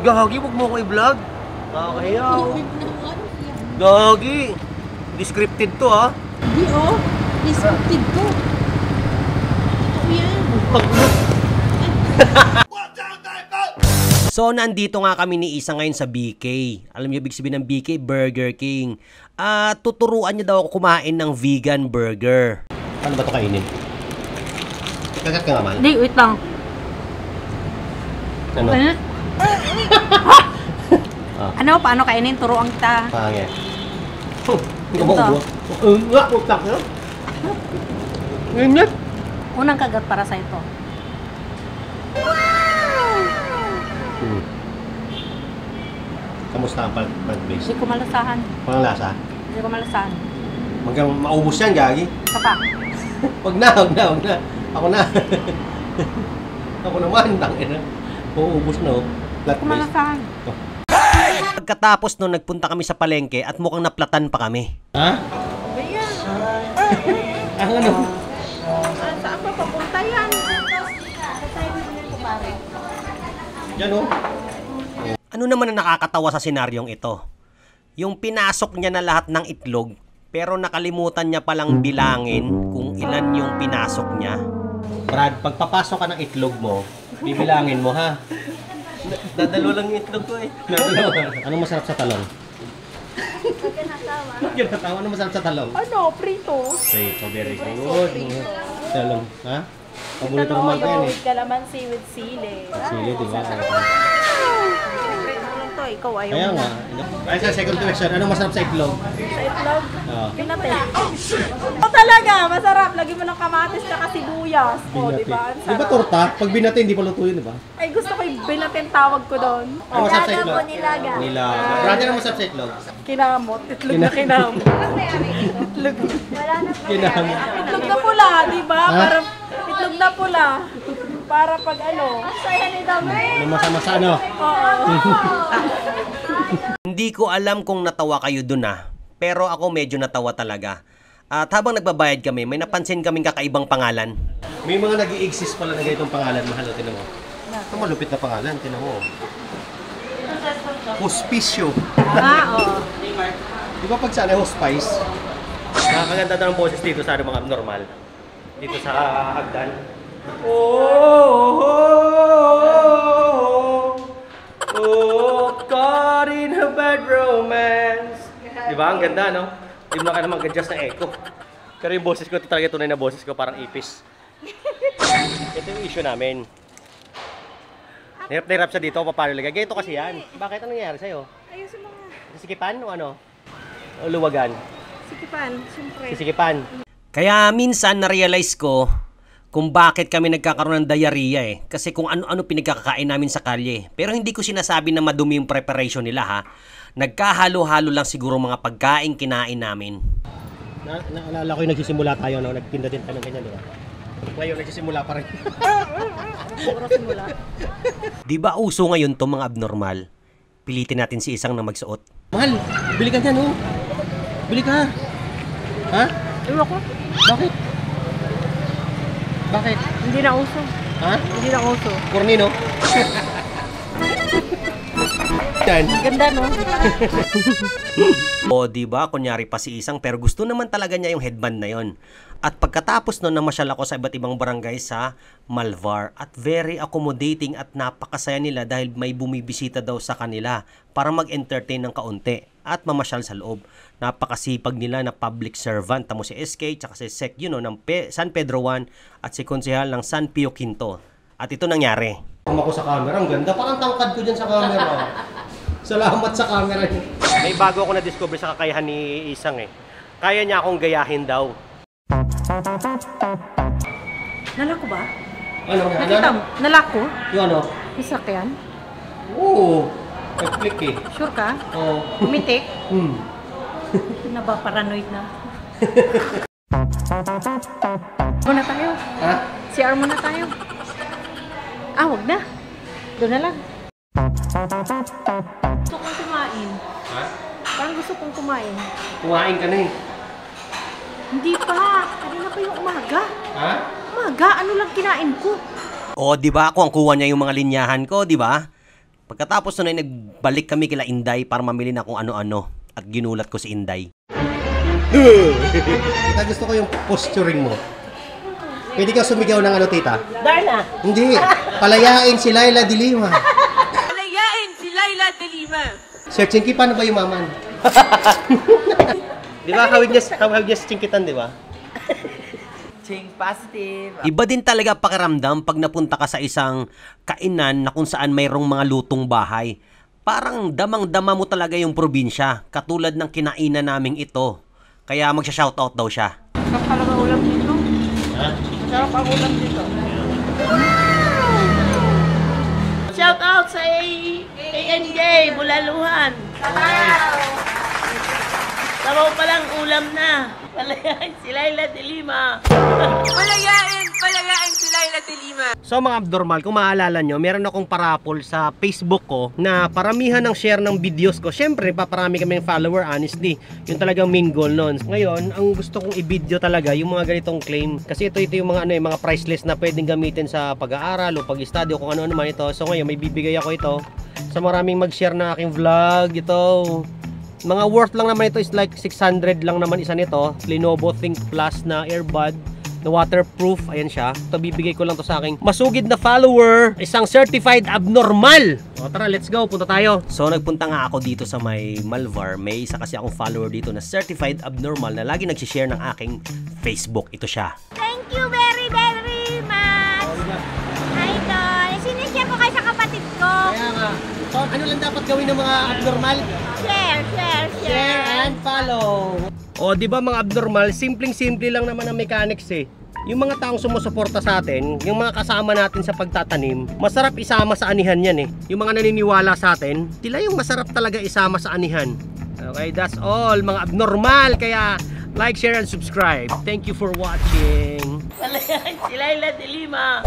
Gagi, huwag mo ko i-vlog. Nakakahiyaw. Gagi. Descripted to, ha? Hindi, oh. Descripted to. Ito yan. So, nandito nga kami ni Isa ngayon sa BK. Alam niyo, ibig sabihin ng BK, Burger King. Tuturuan niya daw ako kumain ng vegan burger. Ano ba ito kainin? Kagat ka naman? Hindi, wait lang. Ano? Ano? Paano kainin? Turuan kita. Pangit. Hindi mo ubo. Utak na. Ganyan. Unang kagat para sa ito. Kamusta ang pag-base? Hindi ko malasahan. Walang lasa? Hindi ko malasahan. Hanggang maubos yan, Gagi. Sapa. Wag na. Ako na. Ako naman, tangina. Uubos na, oh. Hindi ko malasahan. Pagkatapos nun, nagpunta kami sa palengke at mukhang naplatan pa kami. Ha? Bayan. Ang ano? Saan pa papunta yan? Sa tayo ko pare. Yan, oh. Ano naman ang nakakatawa sa senaryong ito? Yung pinasok niya na lahat ng itlog, pero nakalimutan niya palang bilangin kung ilan yung pinasok niya. Brad, pagpapasok ka ng itlog mo, bibilangin mo, ha? Dadalo lang yung itlog ko, eh. Anong masarap sa talong? Ginatawa. Anong masarap sa talong? Ano? Prito. Prito, very good. Talong, ha? Paborito ko mag-yan, eh. Kalamansi with sili. Sili, di ba? Ikaw ayaw Kaya mo nga. Ay, sa second question, anong masarap sa itlog? sa itlog. Pinate. Talaga, masarap. Lagi mo ng kamatis na sibuyas. O, di ba? Ang Di ba sarap. torta? Pag binate, hindi pa luto yun, di ba? Ay, gusto ko yung binatin tawag ko doon. Ano masarap sa itlog? Nilaga. Nilaga. Brother, ano masarap sa itlog? Kinamot. Itlog na kinamot. Itlog. Kinamot. Itlog na pula, di ba? Ha? Para itlog na pula. Para pag ano. Saya ni Dami. Masa-masa, ano? Oo. Hindi ko alam kung natawa kayo dun, pero ako medyo natawa talaga. At habang nagbabayad kami, may napansin kaming kakaibang pangalan. May mga nag-i-exist pala na ganitong pangalan, mahal. Tinan mo. Ito malupit na pangalan, tinan mo. Hospicio. Oo. Di ba pag sana hospice? Nakakaganda na ng boses dito sa mga abnormal. Dito sa hagdan. Caught in a bad romance. Diba? Ang ganda, no? Di mo na kaya mag-adjust ng echo. Pero yung boses ko, ito talaga tunay na boses ko, parang ipis. Ito yung issue namin. Hirap na hirap siya dito, paano lagay. Ganito kasi yan. Bakit? Anong nangyayari sa'yo? Ayusin mo nga. Sisikipan o ano? O luwagan? Sikipan, siyempre. Sisikipan. Kaya minsan na-realize ko kung bakit kami nagkakaroon ng diarrhea, eh. Kasi kung ano-ano pinagkakakain namin sa kalye. Pero hindi ko sinasabi na madumi yung preparation nila, ha. Nagkahalo-halo lang siguro mga pagkain kinain namin. Naalala ko yung nagsisimula tayo, no? Nagtinda din tayo ng ganyan, di ba? Ngayon, nagsisimula pa rin. Siguro simula. Di ba uso ngayon to mga abnormal? Pilitin natin si Isang na magsuot. Mahal, bili ka dyan, oh. Bili ka. Ha? Ewan ko. Bakit? Bakit? Hindi na uso. Ha? Hindi na uso. Cornino? Yan. Ganda, no? O, diba? Kunyari pa si Isang, pero gusto naman talaga niya yung headband na yon. At pagkatapos nun, namasyal ako sa iba't ibang barangay sa Malvar. At very accommodating at napakasaya nila dahil may bumibisita daw sa kanila para mag-entertain ng kaunti at mamasyal sa loob. Napakasipag nila na public servant. Tamo si SK, tsaka si Sec, ng San Pedro 1 at si Konsehal ng San Pio Quinto. At ito nangyari. Ako sa camera, ang ganda. Parang tangkad ko dyan sa camera. Salamat sa camera. May bago ako na-discover sa kakayahan ni Isang, eh. Kaya niya akong gayahin daw. Nalako ba? Ano? Nakita mo? Nalako? Yung ano? Isa ka yan? Oo. Nag-click, eh. Sure ka? Oo. Umitik? Hmm. Na ba? Paranoid na. Muna tayo. Ha? CR muna tayo. Ah, wag na. Doon na lang. Gusto kong kumain. Ha? Parang gusto kong kumain. Kumain ka na, eh. Hindi pa. Kanina pa yung umaga. Ha? Umaga? Ano lang kinain ko? O, di ba? Kung ang kuha niya yung mga linyahan ko, di ba? Pagkatapos nun ay nagbalik kami kila Inday para mamili na kung ano-ano. At ginulat ko si Inday. Tita, gusto ko yung posturing mo. Pwede ka sumigaw ng ano, tita? Darna. Hindi. Palayain si Laila de Lima. Palayain si Laila de Lima. Sir Chinky, paano ba yumaman? Di ba, hawig niya si Chinkitan, di ba? Ching positive. Iba din talaga pakiramdam pag napunta ka sa isang kainan na kung saan mayroong mga lutong bahay. Parang damang-dama mo talaga yung probinsya, katulad ng kinainan naming ito. Kaya magsha-shoutout daw siya. Sarap talaga ulam dito. Ha? Sarap ang ulam dito. Shout out sa ANJ, Bulaluhan. Sabaw pa lang ulam na. Palayain si Laila de Lima. Palayain si Laila de Lima. So mga abnormal, kung maalala nyo, meron akong parapol sa Facebook ko na paramihan ng share ng videos ko. Siyempre, paparami kaming follower, honestly. Yung talagang main goal nun. Ngayon, ang gusto kong i-video talaga, yung mga ganitong claim. Kasi ito yung mga, mga price list na pwedeng gamitin sa pag-aaral o pag-study o kung ano naman ito. So ngayon, may bibigay ako ito sa maraming mag-share na aking vlog. Ito. Mga worth lang naman ito is like 600 lang naman isa nito. Lenovo Think Plus na earbud na waterproof. Ayan siya. Ito bibigay ko lang to sa aking masugid na follower. Isang certified abnormal. O tara, let's go. Punta tayo. So nagpunta nga ako dito sa may Malvar. May isa kasi akong follower dito na certified abnormal na lagi nagsishare ng aking Facebook. Ito siya. Thank you very, very much. Idol. Sinishare ko kayo sa kapatid ko. Kaya nga. So ano lang dapat gawin ng mga abnormal? Share. and follow. O, di ba mga abnormal, simpleng-simple lang naman ang mechanics eh. Yung mga taong sumusuporta sa atin, yung mga kasama natin sa pagtatanim, masarap isama sa anihan yan eh. Yung mga naniniwala sa atin, sila yung masarap talaga isama sa anihan. Okay, that's all mga abnormal. Kaya like, share, and subscribe. Thank you for watching. Palayain si Laila de Lima.